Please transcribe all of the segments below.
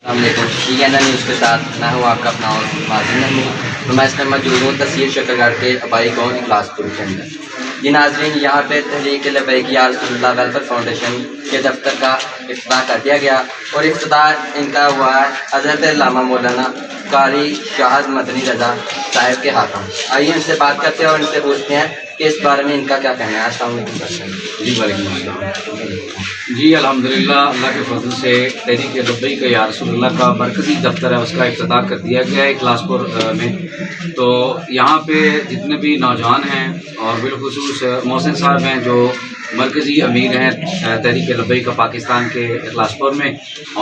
السلام علیکم، CNN news کے ساتھ میں ہوں آپ کا اپنا مازن محمود۔ تو میں اس میں موجود ہوں تحصیل شکرگڑھ کے آبائی گاؤں اخلاص پور کے اندر۔ جی ناظرین، یہاں پہ تحریک لبیک یا رسول اللہ ویلفیئر فاؤنڈیشن کے دفتر کا افتتاح کر دیا گیا اور افتتاح ان کا ہوا ہے حضرت علامہ مولانا قاری شاہد مدنی رضا صاحب کے ہاتھوں۔ آئیے ان سے بات کرتے ہیں اور ان سے پوچھتے ہیں کہ اس بارے میں ان کا کیا کہنا ہے۔ السلام علیکم۔ جی وعلیکم السلام۔ جی الحمدللہ، اللہ کے فضل سے تحریک لبیک یا رسول اللہ کا مرکزی دفتر ہے اس کا افتتاح کر دیا گیا ہے اخلاص پور میں۔ تو یہاں پہ جتنے بھی نوجوان ہیں اور بالخصوص محسن صاحب ہیں جو مرکزی امیر ہیں تحریک لبیک کا پاکستان کے اخلاص پور میں،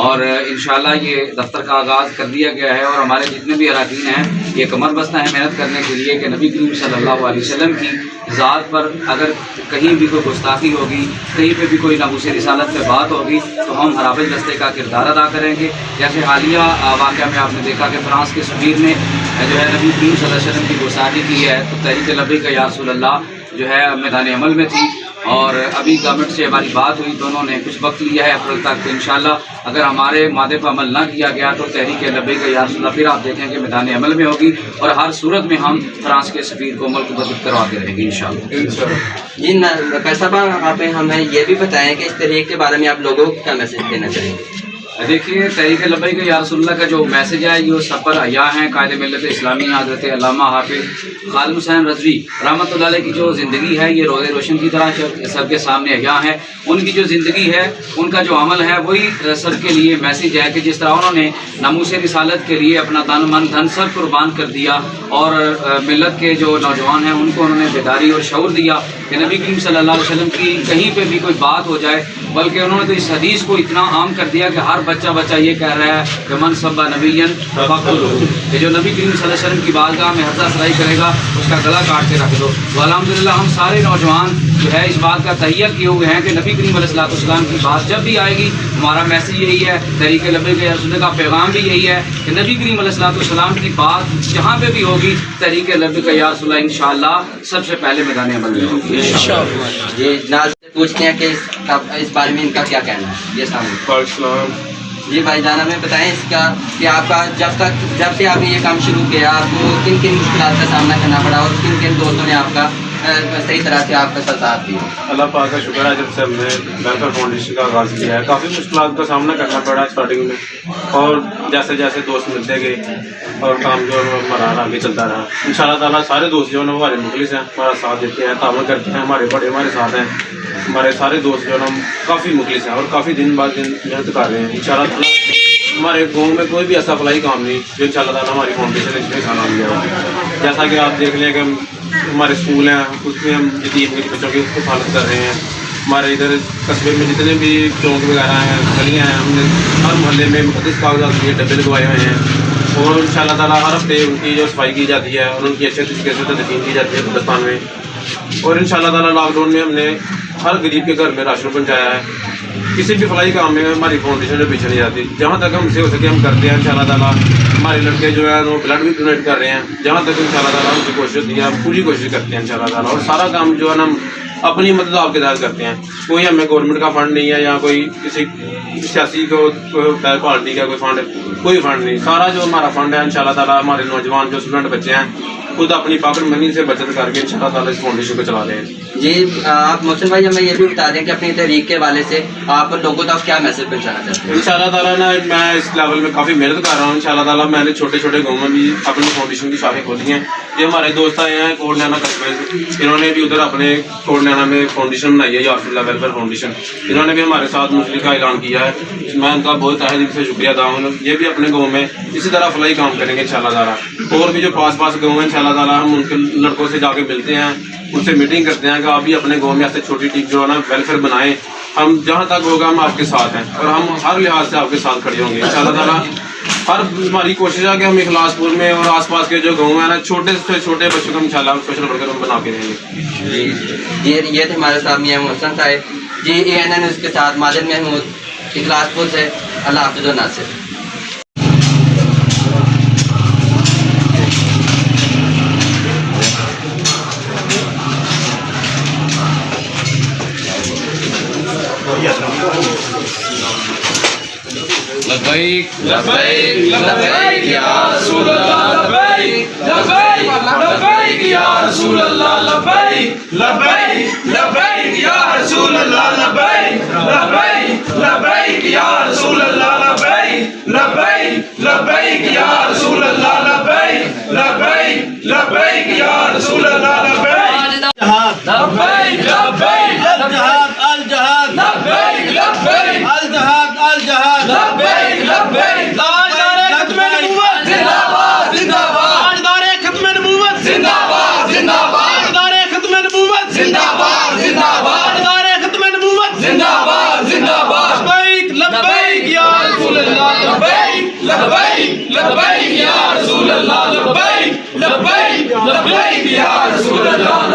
اور انشاءاللہ یہ دفتر کا آغاز کر دیا گیا ہے۔ اور ہمارے جتنے بھی اراکین ہیں یہ کمر بستہ ہیں محنت کرنے کے لیے کہ نبی کریم صلی اللہ علیہ وسلم کی ذات پر اگر کہیں بھی کوئی گستاخی ہوگی، کہیں پہ بھی کوئی ناموس رسالت پہ بات ہوگی تو ہم حرابج دستے کا کردار ادا کریں گے۔ جیسے حالیہ واقعہ میں آپ نے دیکھا کہ فرانس کے سفیر نے جو ہے نبی کریم صلی اللہ علیہ وسلم کی گستاخی کی ہے، تو تحریک لبیک یا رسول اللہ جو ہے میدان عمل میں تھی، اور ابھی گورنمنٹ سے ہماری بات ہوئی، دونوں نے کچھ وقت لیا ہے اپریل تک، تو انشاءاللہ اگر ہمارے مادے پر عمل نہ کیا گیا تو تحریک لبیک یا رسول اللہ پھر آپ دیکھیں کہ میدان عمل میں ہوگی، اور ہر صورت میں ہم فرانس کے سفیر کو ملک بدر کرواتے رہیں گے انشاءاللہ۔ جی صاحب، آپ ہمیں یہ بھی بتائیں کہ اس تحریک کے بارے میں آپ لوگوں کو کیا میسج دینا چاہیں گے؟ دیکھیے، تحریک لبیک یا رسول اللہ کا جو میسج ہے یہ سب پر حیا ہیں۔ قائد ملت اسلامی حضرت علامہ حافظ خالد حسین رضوی رحمۃ اللہ علیہ کی جو زندگی ہے یہ روز روشن کی طرح سب کے سامنے حیا ہے۔ ان کی جو زندگی ہے، ان کا جو عمل ہے وہی سب کے لیے میسج ہے کہ جس طرح انہوں نے ناموس رسالت کے لیے اپنا تن من دھن سب قربان کر دیا، اور ملت کے جو نوجوان ہیں ان کو انہوں نے بیداری اور شعور دیا کہ نبی کریم صلی اللہ علیہ وسلم کی کہیں پہ بھی کوئی بات ہو جائے، بلکہ انہوں نے تو اس حدیث کو اتنا عام کر دیا کہ ہر بچہ یہ کہہ رہا ہے کہ من سب نبی کہ جو نبی کریم صلی اللہ علیہ وسلم کی بارگاہ میں حضرت سرائی کرے گا اس کا گلا کاٹ کے رکھ دو۔ تو الحمدللہ ہم سارے نوجوان جو ہے اس بات کا تہیہ کیے ہوئے ہیں کہ نبی کریم علیہ السلام کی بات جب بھی آئے گی ہمارا میسج یہی ہے، تحریک لبیک یا رسول اللہ کا پیغام بھی یہی ہے کہ نبی کریم علیہ السلام کی بات جہاں پہ بھی ہوگی تحریک لبیک یا رسول اللہ انشاءاللہ سب سے پہلے میدان عمل میں ہوگی انشاءاللہ۔ جی ناظرین پوچھتے ہیں کہ اس بارے میں ان کا کیا کہنا ہے۔ السلام۔ جی بھائی جان، ہمیں بتائیں اس کا کہ آپ کا جب سے آپ نے یہ کام شروع کیا آپ کو کن کن مشکلات کا سامنا کرنا پڑا اور کن کن دوستوں نے آپ کا صحیح طرح سے آپ کا ساتھ دیا؟ اللہ پاک کا شکر ہے، جب سے ہم نے ویلفیئر فاؤنڈیشن کا آغاز کیا ہے کافی مشکلات کا سامنا کرنا پڑا اسٹارٹنگ میں، اور جیسے جیسے دوست ملتے گئے اور کام جو ہمارا آگے چلتا رہا۔ ان شاء اللہ تعالیٰ سارے دوست جو ہے ہمارے مخلص ہیں، ہمارا ساتھ دیتے ہیں، تعاون کرتے ہیں، ہمارے بڑے ہمارے ساتھ ہیں، ہمارے سارے دوست جو ہے ہم کافی مخلص ہیں اور کافی دن بعد دن محنت کر رہے ہیں۔ ان شاء اللہ تعالیٰ ہمارے گاؤں میں کوئی بھی ایسا فلاحی کام نہیں جو ان شاء اللہ تعالیٰ ہماری فاؤنڈیشن نے اس میں کھانا لیا ہے۔ جیسا کہ آپ دیکھ لیں کہ ہمارے اسکول ہیں اس میں ہم یتیم بچوں کی حفاظت کر رہے ہیں۔ ہمارے ادھر قصبے میں جتنے بھی چوک وغیرہ ہیں، گلیاں ہیں، ہم نے ہر محلے میں مقدس کاغذات کے ڈبے لگوائے ہوئے ہیں، اور ان شاء اللہ تعالیٰ ہر ہفتے ان کی جو صفائی کی جاتی ہے اور ان کی اچھے طریقے سے تدفین کی جاتی ہے قبرستان میں۔ اور ان شاء اللہ تعالیٰ لاک ڈاؤن میں ہم نے ہر غریب کے گھر میں راشن پہنچایا ہے۔ کسی بھی فلاحی کام میں ہماری فاؤنڈیشن جو پیچھے نہیں جاتی، جہاں تک ہم سے ہو سکے ہم کرتے ہیں۔ ان شاء اللہ تعالیٰ ہمارے لڑکے جو ہیں وہ بلڈ بھی ڈونیٹ کر رہے ہیں، جہاں تک ان شاء اللہ تعالیٰ ہم کی کوشش ہوتی ہے ہم پوری کوشش کرتے ہیں ان شاء اللہ تعالیٰ، اور سارا کام جو ہے نا ہم اپنی مدد آپ کے تحت کرتے ہیں۔ کوئی ہمیں گورنمنٹ کا فنڈ نہیں ہے یا کوئی کسی سیاسی کو پارٹی کا کوئی فنڈ، کوئی فنڈ نہیں، سارا جو ہمارا فنڈ ہے ان شاء اللہ تعالیٰ ہمارے نوجوان جو اسٹوڈنٹ بچے ہیں خود اپنی پاکٹ منی سے بچت کر کے ان شاء اللہ تعالیٰ اس فاؤنڈیشن کو چلا رہے ہیں۔ جی آپ محسن بھائی ہمیں یہ بھی بتا دیں کہ اپنی تحریک کے حوالے سے آپ لوگوں تک کیا میسج پہنچانا چاہتے ہیں؟ ان شاء اللہ تعالیٰ نا میں اس لیول میں کافی محنت کر رہا ہوں۔ ان شاء اللہ تعالیٰ میں نے چھوٹے چھوٹے گاؤں میں بھی اپنی فاؤنڈیشن کی شاخیں کھولی ہیں۔ یہ ہمارے دوست آئے ہیں کوٹ نینا قصبے سے، انہوں نے بھی ادھر اپنے کوٹ نینا میں فاؤنڈیشن بنائی ہے یا رسول اللہ ویلفیئر فاؤنڈیشن، انہوں نے بھی ہمارے ساتھ مسلم کا اعلان کیا ہے۔ میں ان کا بہت تہہ دل سے شکریہ ادا ہوں۔ یہ بھی اپنے گاؤں میں اسی طرح فلاحی کام کریں گے ان شاء اللہ تعالیٰ، اور بھی جو پاس گاؤں ہیں ان شاء اللہ تعالیٰ ہم ان کے لڑکوں سے جا کے ملتے ہیں، ان سے میٹنگ کرتے ہیں کہ آپ بھی اپنے گاؤں میں ایسے چھوٹی ٹیم جو ہے نا ویلفیئر بنائیں، ہم جہاں تک ہوگا ہم آپ کے ساتھ ہیں اور ہم ہر لحاظ سے آپ کے ساتھ کھڑے ہوں گے ان شاء اللہ تعالیٰ۔ ہر ہماری کوشش ہے کہ ہم اخلاص پور میں اور آس پاس کے جو گاؤں ہیں نا چھوٹے سے چھوٹے بچوں کو ان شاء اللہ سوشل ورکر ہم بنا کے رہیں گے۔ جی یہ تھے ہمارے ساتھ میاں محسن صاحب جی، ANN نیوز کے ساتھ مازن محمود اخلاص پور سے۔ اللہ حافظ و ناصر۔ لگ لبیک لبیک لبیک یا رسول اللہ لبیک لبیک لبیک یا رسول اللہ لبیک لبیک لبیک یا رسول اللہ لبیک لبیک لبیک یا رسول اللہ لبیک لبیک لبیک یا رسول اللہ لبیک لبیک لبیک یا رسول اللہ لبیک لبیک لبیک الجہاد الجہاد لبیک لبیک الجہاد الجہاد لبیک لبیک تاجدار ختم نبوت زندہ باد زندہ باد تاجدار ختم نبوت زندہ باد زندہ باد تاجدار ختم نبوت زندہ باد زندہ باد تاجدار ختم نبوت زندہ باد زندہ باد لبیک لبیک یا رسول اللہ لبیک لبیک لبیک یا رسول اللہ لبیک لبیک لبیک یا رسول اللہ